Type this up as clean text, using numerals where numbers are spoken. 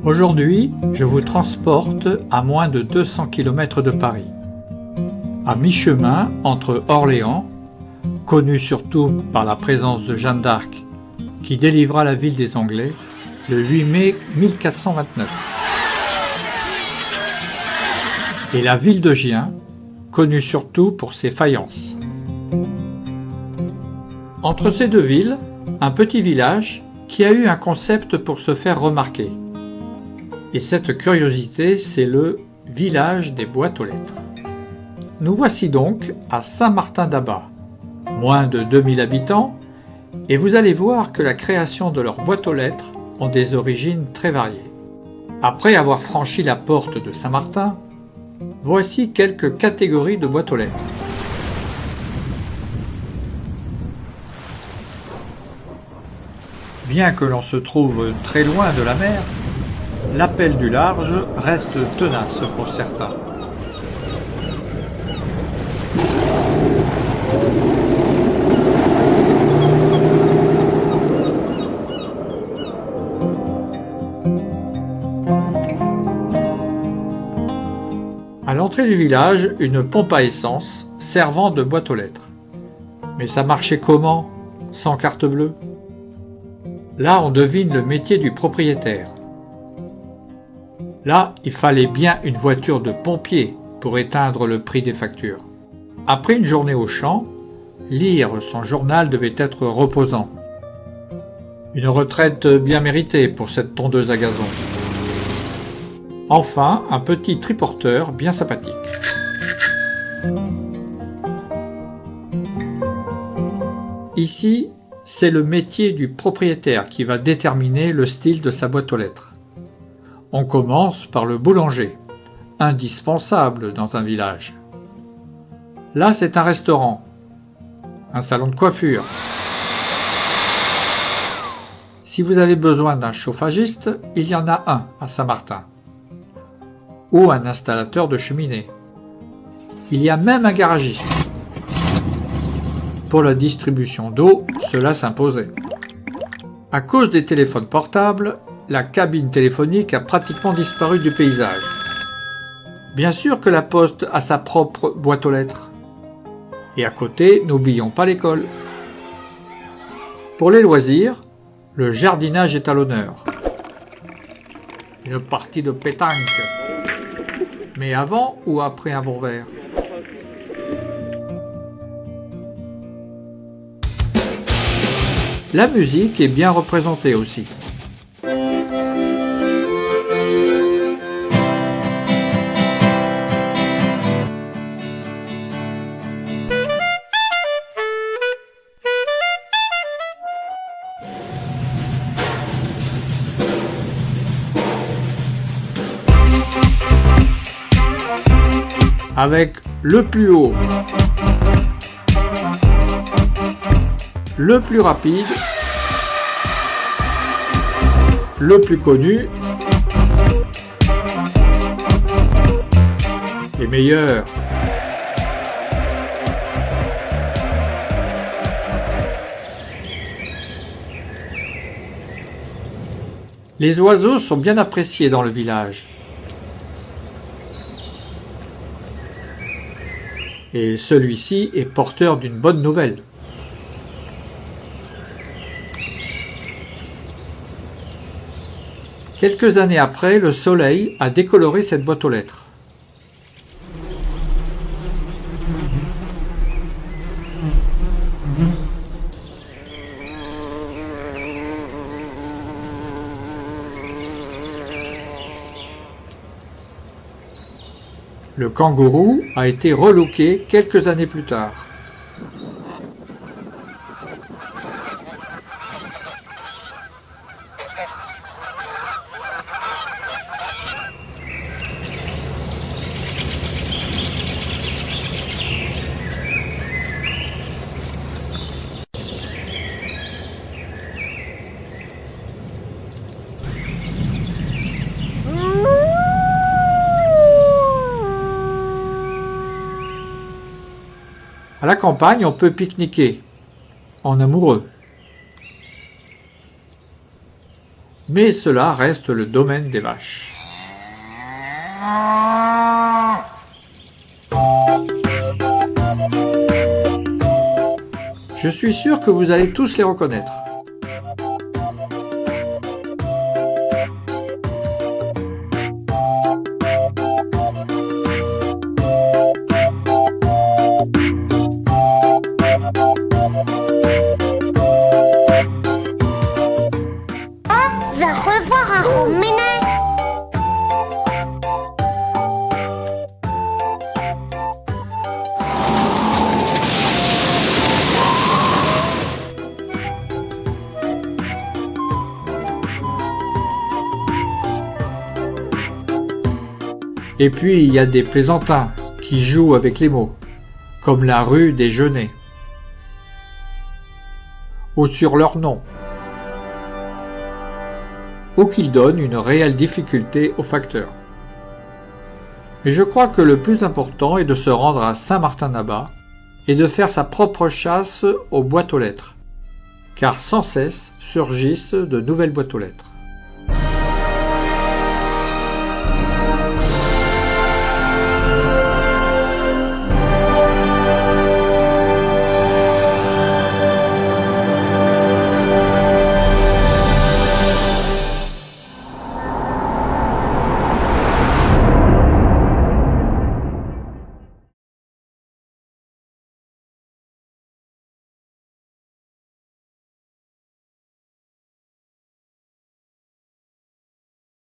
Aujourd'hui, je vous transporte à moins de 200 km de Paris, à mi-chemin entre Orléans, connu surtout par la présence de Jeanne d'Arc, qui délivra la ville des Anglais le 8 mai 1429, et la ville de Gien, connue surtout pour ses faïences. Entre ces deux villes, un petit village qui a eu un concept pour se faire remarquer. Et cette curiosité, c'est le village des boîtes aux lettres. Nous voici donc à Saint-Martin-d'Abas, moins de 2000 habitants, et vous allez voir que la création de leurs boîtes aux lettres ont des origines très variées. Après avoir franchi la porte de Saint-Martin, voici quelques catégories de boîtes aux lettres. Bien que l'on se trouve très loin de la mer, l'appel du large reste tenace pour certains. À l'entrée du village, une pompe à essence servant de boîte aux lettres. Mais ça marchait comment, sans carte bleue? Là, on devine le métier du propriétaire. Là, il fallait bien une voiture de pompier pour éteindre le prix des factures. Après une journée au champ, lire son journal devait être reposant. Une retraite bien méritée pour cette tondeuse à gazon. Enfin, un petit triporteur bien sympathique. Ici, c'est le métier du propriétaire qui va déterminer le style de sa boîte aux lettres. On commence par le boulanger, indispensable dans un village. Là, c'est un restaurant, un salon de coiffure. Si vous avez besoin d'un chauffagiste, il y en a un à Saint-Martin. Ou un installateur de cheminée. Il y a même un garagiste. Pour la distribution d'eau, cela s'imposait. À cause des téléphones portables, la cabine téléphonique a pratiquement disparu du paysage. Bien sûr que la poste a sa propre boîte aux lettres. Et à côté, n'oublions pas l'école. Pour les loisirs, le jardinage est à l'honneur. Une partie de pétanque. Mais avant ou après un bon verre? La musique est bien représentée aussi. Avec le plus haut, le plus rapide, le plus connu, les meilleurs. Les oiseaux sont bien appréciés dans le village. Et celui-ci est porteur d'une bonne nouvelle. Quelques années après, le soleil a décoloré cette boîte aux lettres. Le kangourou a été relooké quelques années plus tard. À la campagne, on peut pique-niquer, en amoureux. Mais cela reste le domaine des vaches. Je suis sûr que vous allez tous les reconnaître. Va revoir un rominet. Et puis il y a des plaisantins qui jouent avec les mots, comme la rue des Genêts, ou sur leur nom, ou qu'ils donnent une réelle difficulté au facteur. Mais je crois que le plus important est de se rendre à Saint-Martin-d'Abas et de faire sa propre chasse aux boîtes aux lettres, car sans cesse surgissent de nouvelles boîtes aux lettres.